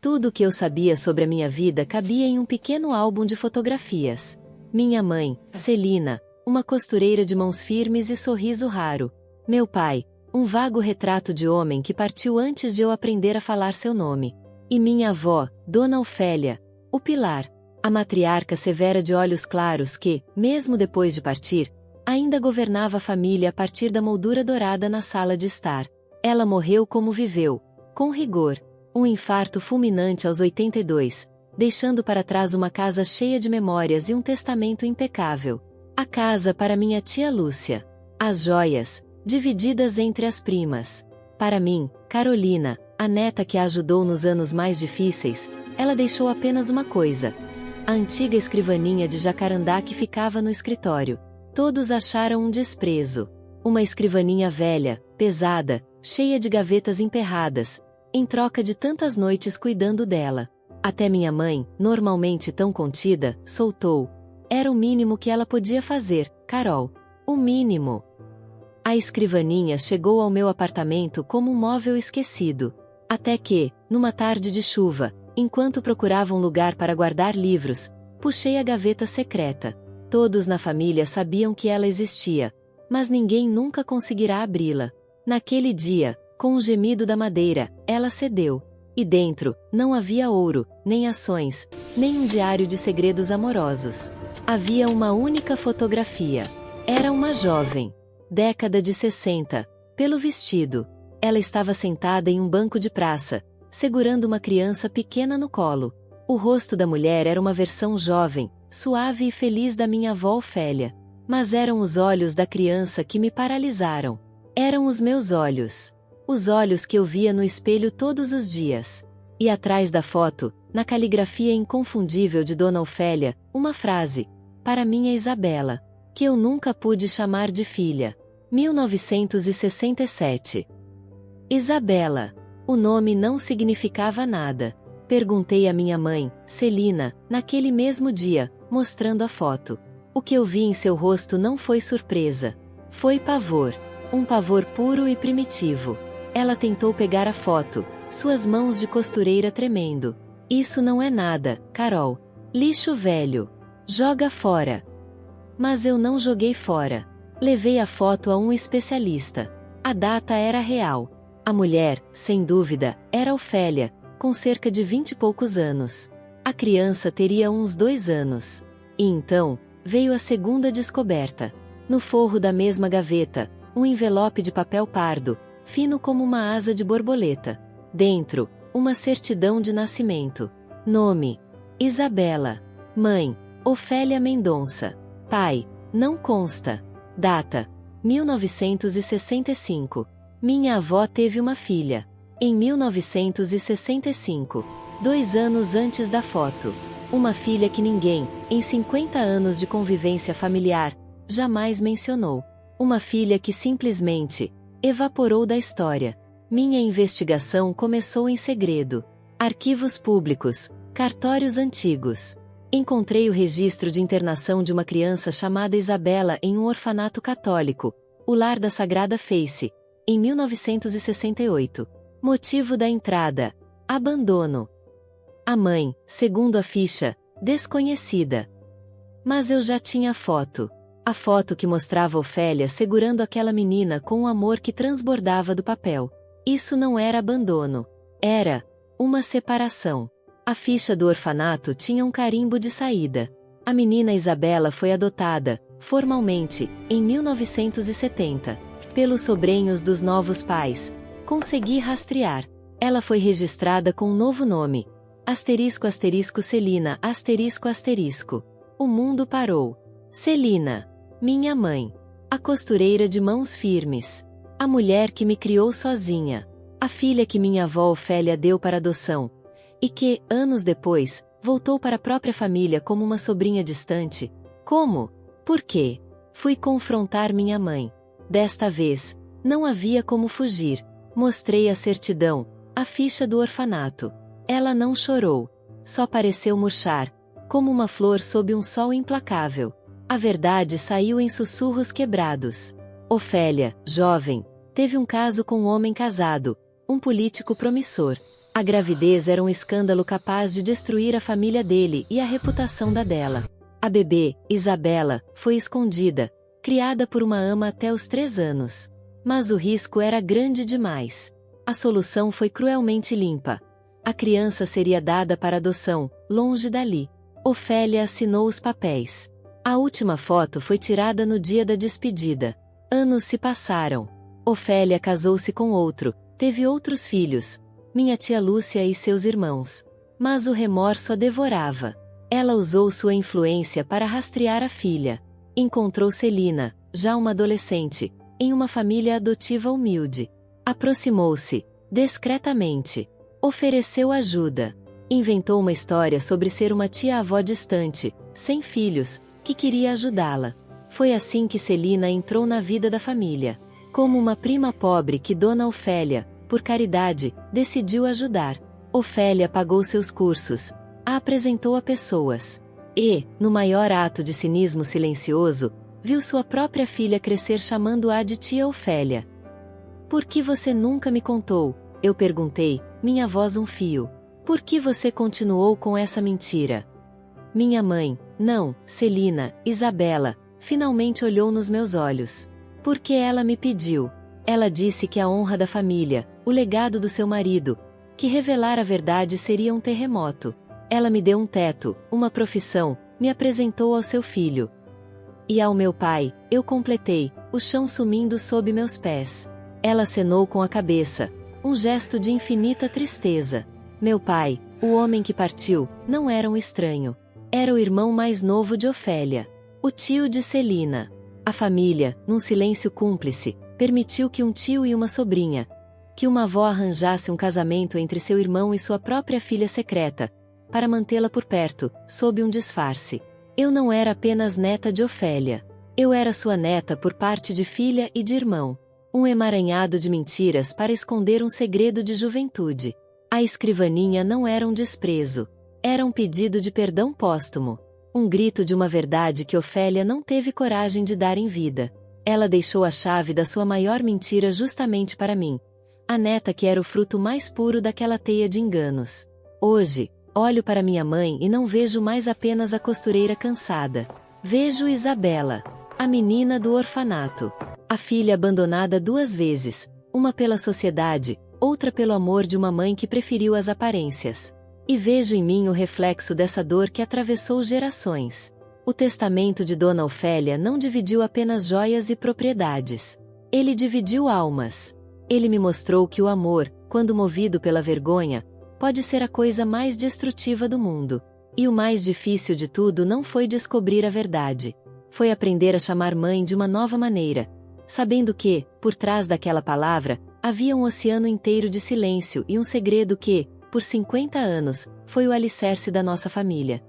Tudo o que eu sabia sobre a minha vida cabia em um pequeno álbum de fotografias. Minha mãe, Celina, uma costureira de mãos firmes e sorriso raro. Meu pai, um vago retrato de homem que partiu antes de eu aprender a falar seu nome. E minha avó, Dona Ofélia, o pilar, a matriarca severa de olhos claros que, mesmo depois de partir, ainda governava a família a partir da moldura dourada na sala de estar. Ela morreu como viveu, com rigor, um infarto fulminante aos 82, deixando para trás uma casa cheia de memórias e um testamento impecável. A casa para minha tia Lúcia. As joias, divididas entre as primas. Para mim, Carolina, a neta que a ajudou nos anos mais difíceis, ela deixou apenas uma coisa. A antiga escrivaninha de jacarandá que ficava no escritório. Todos acharam um desprezo. Uma escrivaninha velha, pesada, cheia de gavetas emperradas, em troca de tantas noites cuidando dela. Até minha mãe, normalmente tão contida, soltou. Era o mínimo que ela podia fazer, Carol. O mínimo. A escrivaninha chegou ao meu apartamento como um móvel esquecido. Até que, numa tarde de chuva, enquanto procurava um lugar para guardar livros, puxei a gaveta secreta. Todos na família sabiam que ela existia, mas ninguém nunca conseguirá abri-la. Naquele dia, com um gemido da madeira, ela cedeu. E dentro, não havia ouro, nem ações, nem um diário de segredos amorosos. Havia uma única fotografia. Era uma jovem. Década de 60. Pelo vestido. Ela estava sentada em um banco de praça, segurando uma criança pequena no colo. O rosto da mulher era uma versão jovem, suave e feliz da minha avó Ofélia. Mas eram os olhos da criança que me paralisaram. Eram os meus olhos. Os olhos que eu via no espelho todos os dias. E atrás da foto, na caligrafia inconfundível de Dona Ofélia, uma frase. Para minha Isabela. Que eu nunca pude chamar de filha. 1967. Isabela. O nome não significava nada. Perguntei à minha mãe, Celina, naquele mesmo dia, mostrando a foto. O que eu vi em seu rosto não foi surpresa. Foi pavor. Um pavor puro e primitivo. Ela tentou pegar a foto, suas mãos de costureira tremendo. Isso não é nada, Carol. Lixo velho. Joga fora. Mas eu não joguei fora. Levei a foto a um especialista. A data era real. A mulher, sem dúvida, era Ofélia, com cerca de 20 e poucos anos. A criança teria uns 2 anos. E então, veio a segunda descoberta. No forro da mesma gaveta, um envelope de papel pardo, fino como uma asa de borboleta. Dentro, uma certidão de nascimento. Nome: Isabela. Mãe: Ofélia Mendonça. Pai: não consta. Data: 1965. Minha avó teve uma filha. Em 1965. 2 anos antes da foto. Uma filha que ninguém, em 50 anos de convivência familiar, jamais mencionou. Uma filha que simplesmente evaporou da história. Minha investigação começou em segredo. Arquivos públicos, cartórios antigos. Encontrei o registro de internação de uma criança chamada Isabela em um orfanato católico, o Lar da Sagrada Face, em 1968. Motivo da entrada: abandono. A mãe, segundo a ficha, desconhecida. Mas eu já tinha a foto. A foto que mostrava Ofélia segurando aquela menina com o amor que transbordava do papel. Isso não era abandono. Era uma separação. A ficha do orfanato tinha um carimbo de saída. A menina Isabela foi adotada, formalmente, em 1970, pelos sobrinhos dos novos pais. Consegui rastrear. Ela foi registrada com um novo nome. Asterisco asterisco Celina asterisco asterisco. O mundo parou. Celina. Minha mãe. A costureira de mãos firmes. A mulher que me criou sozinha. A filha que minha avó Ofélia deu para adoção. E que, anos depois, voltou para a própria família como uma sobrinha distante. Como? Por quê? Fui confrontar minha mãe. Desta vez, não havia como fugir. Mostrei a certidão, a ficha do orfanato. Ela não chorou. Só pareceu murchar, como uma flor sob um sol implacável. A verdade saiu em sussurros quebrados. Ofélia, jovem, teve um caso com um homem casado, um político promissor. A gravidez era um escândalo capaz de destruir a família dele e a reputação da dela. A bebê, Isabela, foi escondida, criada por uma ama até os 3 anos. Mas o risco era grande demais. A solução foi cruelmente limpa. A criança seria dada para adoção, longe dali. Ofélia assinou os papéis. A última foto foi tirada no dia da despedida. Anos se passaram. Ofélia casou-se com outro, teve outros filhos, minha tia Lúcia e seus irmãos. Mas o remorso a devorava. Ela usou sua influência para rastrear a filha. Encontrou Celina, já uma adolescente, em uma família adotiva humilde. Aproximou-se, discretamente. Ofereceu ajuda. Inventou uma história sobre ser uma tia-avó distante, sem filhos, que queria ajudá-la. Foi assim que Celina entrou na vida da família. Como uma prima pobre que Dona Ofélia, por caridade, decidiu ajudar. Ofélia pagou seus cursos, a apresentou a pessoas. E, no maior ato de cinismo silencioso, viu sua própria filha crescer chamando-a de tia Ofélia. Por que você nunca me contou? Eu perguntei, minha voz um fio. Por que você continuou com essa mentira? Minha mãe, não, Celina, Isabela, finalmente olhou nos meus olhos. Porque ela me pediu. Ela disse que a honra da família, o legado do seu marido, que revelar a verdade seria um terremoto. Ela me deu um teto, uma profissão, me apresentou ao seu filho. E ao meu pai, eu completei, o chão sumindo sob meus pés. Ela acenou com a cabeça, um gesto de infinita tristeza. Meu pai, o homem que partiu, não era um estranho. Era o irmão mais novo de Ofélia. O tio de Celina. A família, num silêncio cúmplice, permitiu que um tio e uma sobrinha, que uma avó arranjasse um casamento entre seu irmão e sua própria filha secreta, para mantê-la por perto, sob um disfarce. Eu não era apenas neta de Ofélia. Eu era sua neta por parte de filha e de irmão. Um emaranhado de mentiras para esconder um segredo de juventude. A escrivaninha não era um desprezo. Era um pedido de perdão póstumo. Um grito de uma verdade que Ofélia não teve coragem de dar em vida. Ela deixou a chave da sua maior mentira justamente para mim. A neta que era o fruto mais puro daquela teia de enganos. Hoje, olho para minha mãe e não vejo mais apenas a costureira cansada. Vejo Isabela, a menina do orfanato. A filha abandonada 2 vezes, uma pela sociedade, outra pelo amor de uma mãe que preferiu as aparências. E vejo em mim o reflexo dessa dor que atravessou gerações. O testamento de Dona Ofélia não dividiu apenas joias e propriedades. Ele dividiu almas. Ele me mostrou que o amor, quando movido pela vergonha, pode ser a coisa mais destrutiva do mundo. E o mais difícil de tudo não foi descobrir a verdade. Foi aprender a chamar mãe de uma nova maneira, sabendo que, por trás daquela palavra, havia um oceano inteiro de silêncio e um segredo que, por 50 anos, foi o alicerce da nossa família.